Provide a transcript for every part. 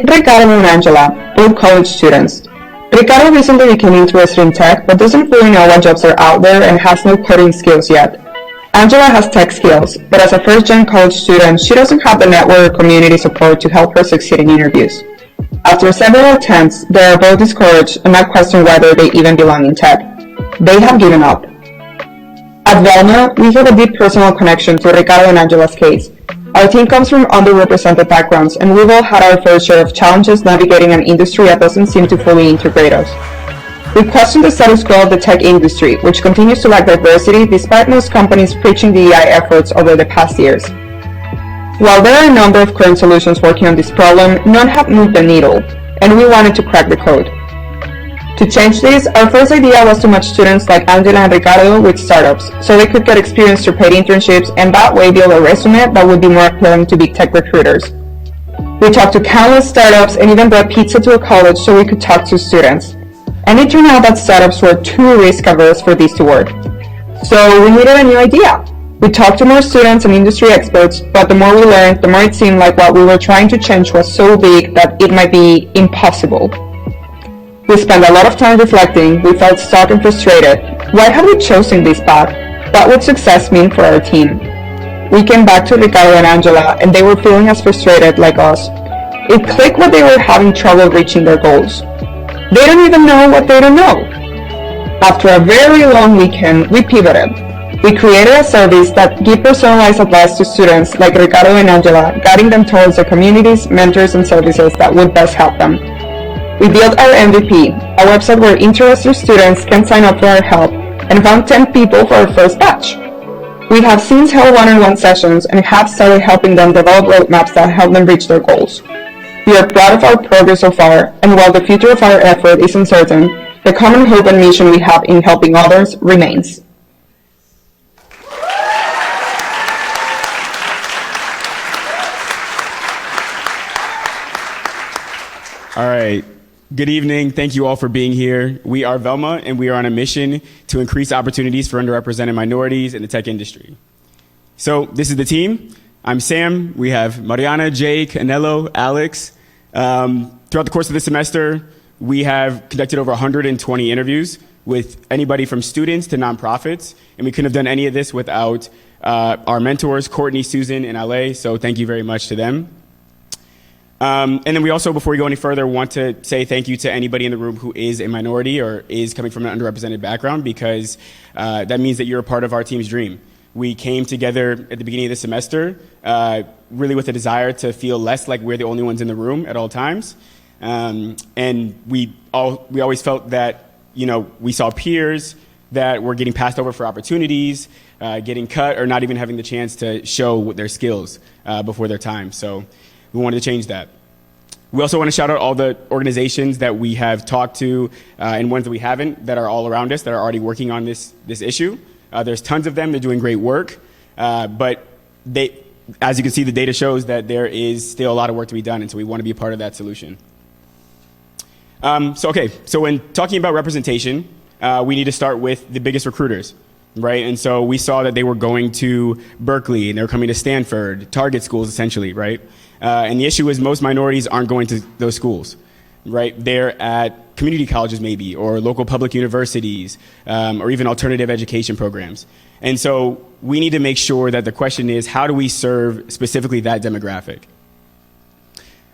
Ricardo and Angela, both college students. Ricardo recently became interested in tech, but doesn't fully know what jobs are out there and has no coding skills yet. Angela has tech skills, but as a first-gen college student, she doesn't have the network or community support to help her succeed in interviews. After several attempts, they are both discouraged and now question whether they even belong in tech. They have given up. At Velma, we have a deep personal connection to Ricardo and Angela's case. Our team comes from underrepresented backgrounds, and we've all had our fair share of challenges navigating an industry that doesn't seem to fully integrate us. We question the status quo of the tech industry, which continues to lack diversity despite most companies preaching DEI efforts over the past years. While there are a number of current solutions working on this problem, none have moved the needle, and we wanted to crack the code. To change this, our first idea was to match students like Angela and Ricardo with startups, so they could get experience through paid internships and that way build a resume that would be more appealing to big tech recruiters. We talked to countless startups and even brought pizza to a college so we could talk to students. And it turned out that startups were too risk-averse for this to work. So we needed a new idea. We talked to more students and industry experts, but the more we learned, the more it seemed like what we were trying to change was so big that it might be impossible. We spent a lot of time reflecting, we felt stuck and frustrated. Why had we chosen this path? What would success mean for our team? We came back to Ricardo and Angela, and they were feeling as frustrated like us. It clicked when they were having trouble reaching their goals. They don't even know what they don't know. After a very long weekend, we pivoted. We created a service that gives personalized advice to students like Ricardo and Angela, guiding them towards the communities, mentors, and services that would best help them. We built our MVP, a website where interested students can sign up for our help, and found 10 people for our first batch. We have since held one-on-one sessions and have started helping them develop roadmaps that help them reach their goals. We are proud of our progress so far, and while the future of our effort is uncertain, the common hope and mission we have in helping others remains. All right. Good evening. Thank you all for being here. We are Velma, and we are on a mission to increase opportunities for underrepresented minorities in the tech industry. So this is the team. I'm Sam. We have Mariana, Jake, Anello, Alex. Throughout the course of the semester, we have conducted over 120 interviews with anybody from students to nonprofits, and we couldn't have done any of this without our mentors, Courtney, Susan, and LA, so thank you very much to them. And then we also, before we go any further, want to say thank you to anybody in the room who is a minority or is coming from an underrepresented background, because that means that you're a part of our team's dream. We came together at the beginning of the semester really with a desire to feel less like we're the only ones in the room at all times. And we always felt that, we saw peers that were getting passed over for opportunities, getting cut, or not even having the chance to show their skills before their time. So we wanted to change that. We also want to shout out all the organizations that we have talked to and ones that we haven't, that are all around us, that are already working on this issue. There's tons of them. They're doing great work. But as you can see, the data shows that there is still a lot of work to be done, and so we want to be a part of that solution. So when talking about representation, we need to start with the biggest recruiters, right? And so we saw that they were going to Berkeley, and they were coming to Stanford, target schools essentially, right? And the issue is most minorities aren't going to those schools, right? They're at community colleges maybe, or local public universities, or even alternative education programs. And so we need to make sure that the question is, how do we serve specifically that demographic?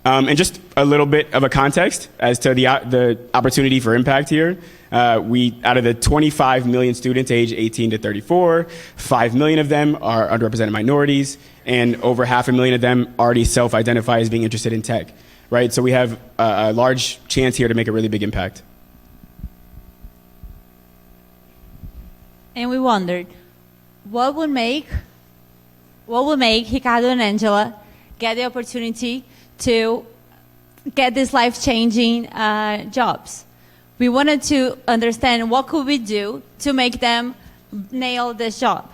And just a little bit of a context as to the opportunity for impact here. Out of the 25 million students age 18 to 34, 5 million of them are underrepresented minorities, and over 500,000 of them already self-identify as being interested in tech, right? So we have a large chance here to make a really big impact. And we wondered, what would make Ricardo and Angela get the opportunity to get these life-changing jobs? We wanted to understand what could we do to make them nail this job.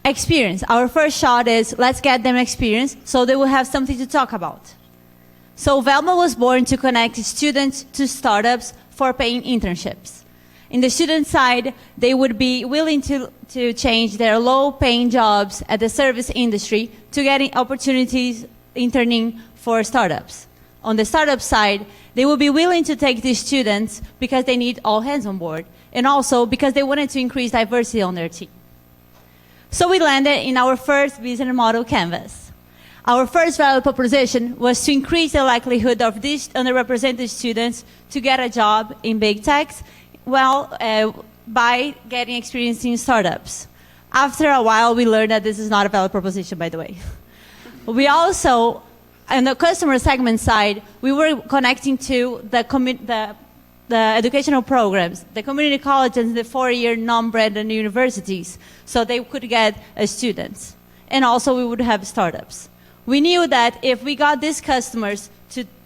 Experience. Our first shot is let's get them experience so they will have something to talk about. So Velma was born to connect students to startups for paying internships. In the student side, they would be willing to change their low-paying jobs at the service industry to getting opportunities interning for startups. on the startup side, they will be willing to take these students because they need all hands on board, and also because they wanted to increase diversity on their team. So we landed in our first business model canvas. Our first value proposition was to increase the likelihood of these underrepresented students to get a job in big techs, by getting experience in startups. After a while, we learned that this is not a valid proposition, by the way. We also, on the customer segment side, we were connecting to the educational programs, the community colleges, and the four-year non-branded universities, so they could get students. And also, we would have startups. We knew that if we got these customers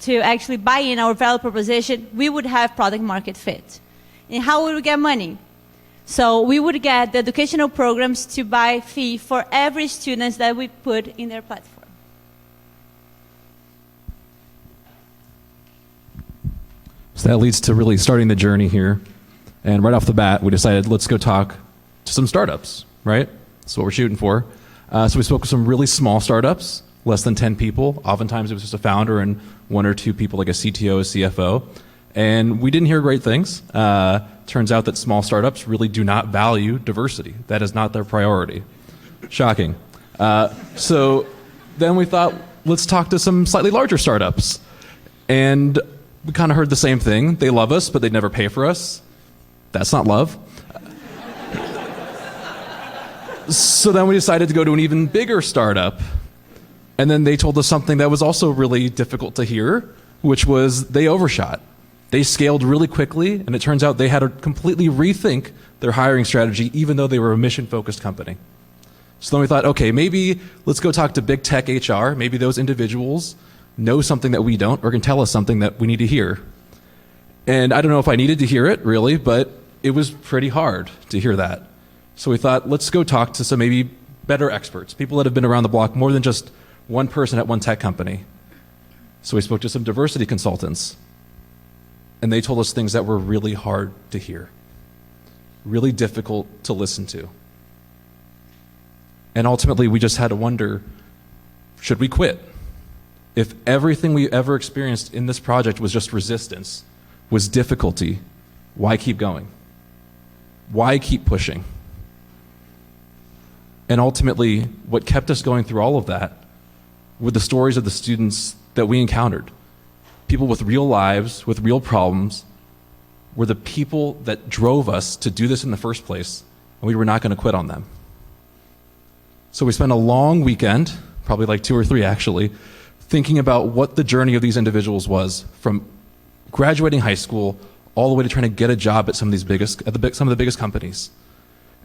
to actually buy in our value proposition, we would have product market fit. And how would we get money? So we would get the educational programs to buy fee for every student that we put in their platform. So that leads to really starting the journey here. And right off the bat, we decided, let's go talk to some startups, right? That's what we're shooting for. So we spoke with some really small startups, less than 10 people. Oftentimes it was just a founder and one or two people like a CTO, a CFO. And we didn't hear great things. Turns out that small startups really do not value diversity. That is not their priority. Shocking. So then we thought, let's talk to some slightly larger startups. And we kind of heard the same thing. They love us, but they'd never pay for us. That's not love. So then we decided to go to an even bigger startup. And then they told us something that was also really difficult to hear, which was they overshot. They scaled really quickly, and it turns out they had to completely rethink their hiring strategy, even though they were a mission-focused company. So then we thought, okay, maybe let's go talk to big tech HR. Maybe those individuals know something that we don't, or can tell us something that we need to hear. And I don't know if I needed to hear it, really, but it was pretty hard to hear that. So we thought, let's go talk to some maybe better experts, people that have been around the block more than just one person at one tech company. So we spoke to some diversity consultants. And they told us things that were really hard to hear, really difficult to listen to. And ultimately, we just had to wonder, should we quit? If everything we ever experienced in this project was just resistance, was difficulty, why keep going? Why keep pushing? And ultimately, what kept us going through all of that were the stories of the students that we encountered. People with real lives, with real problems, were the people that drove us to do this in the first place, and we were not going to quit on them. So we spent a long weekend, probably like 2 or 3 actually, thinking about what the journey of these individuals was, from graduating high school all the way to trying to get a job at some of the biggest companies.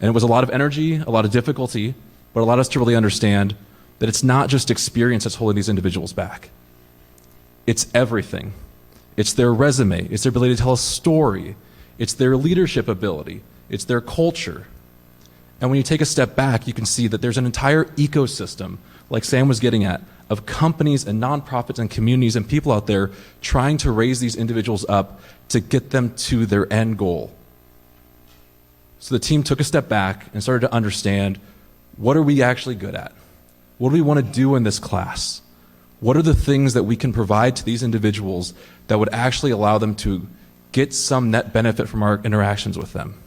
And it was a lot of energy, a lot of difficulty, but it allowed us to really understand that it's not just experience that's holding these individuals back. It's everything. It's their resume. It's their ability to tell a story. It's their leadership ability. It's their culture. And when you take a step back, you can see that there's an entire ecosystem, like Sam was getting at, of companies and nonprofits and communities and people out there trying to raise these individuals up to get them to their end goal. So the team took a step back and started to understand, what are we actually good at? What do we want to do in this class? What are the things that we can provide to these individuals that would actually allow them to get some net benefit from our interactions with them?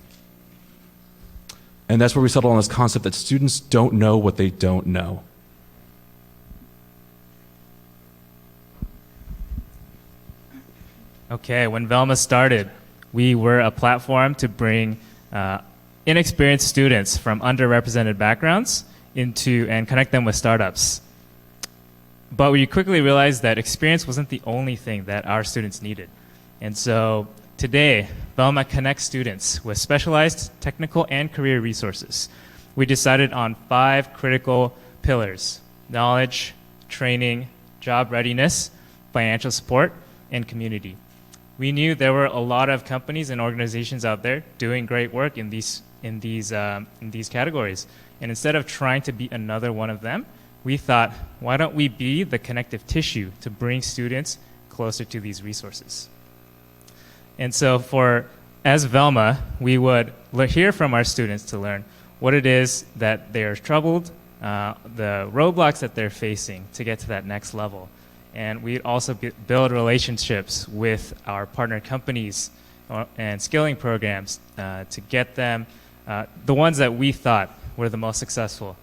And that's where we settled on this concept that students don't know what they don't know. Okay, when Velma started, we were a platform to bring inexperienced students from underrepresented backgrounds into and connect them with startups. But we quickly realized that experience wasn't the only thing that our students needed. And so today, Velma connects students with specialized technical and career resources. We decided on 5 critical pillars: knowledge, training, job readiness, financial support, and community. We knew there were a lot of companies and organizations out there doing great work in these categories. And instead of trying to be another one of them, we thought, why don't we be the connective tissue to bring students closer to these resources? And so as Velma, we would hear from our students to learn what it is that they're troubled, the roadblocks that they're facing to get to that next level. And we also build relationships with our partner companies and skilling programs to get them the ones that we thought were the most successful.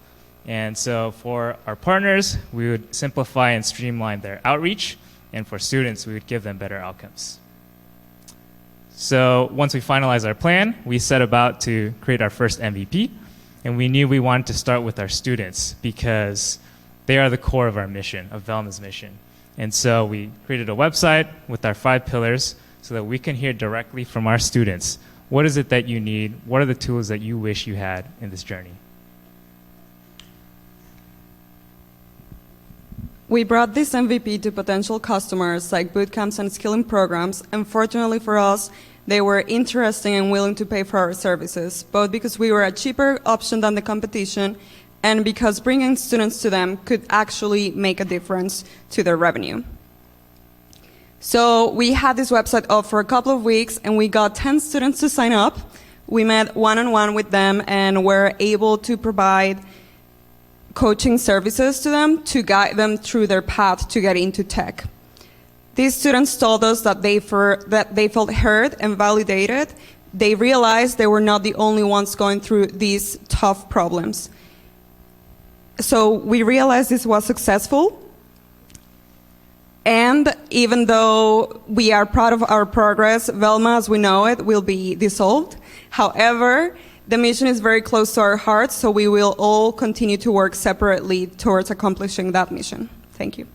And so for our partners, we would simplify and streamline their outreach, and for students, we would give them better outcomes. So once we finalized our plan, we set about to create our first MVP, and we knew we wanted to start with our students because they are the core of our mission, of Velma's mission. And so we created a website with our 5 pillars so that we can hear directly from our students, what is it that you need? What are the tools that you wish you had in this journey? We brought this MVP to potential customers like bootcamps and skilling programs, and fortunately for us, they were interested and willing to pay for our services, both because we were a cheaper option than the competition and because bringing students to them could actually make a difference to their revenue. So we had this website up for a couple of weeks, and we got 10 students to sign up. We met one-on-one with them and were able to provide coaching services to them to guide them through their path to get into tech. These students told us that they felt heard and validated. They realized they were not the only ones going through these tough problems. So we realized this was successful. And even though we are proud of our progress, Velma, as we know it, will be dissolved. However, the mission is very close to our hearts, so we will all continue to work separately towards accomplishing that mission. Thank you.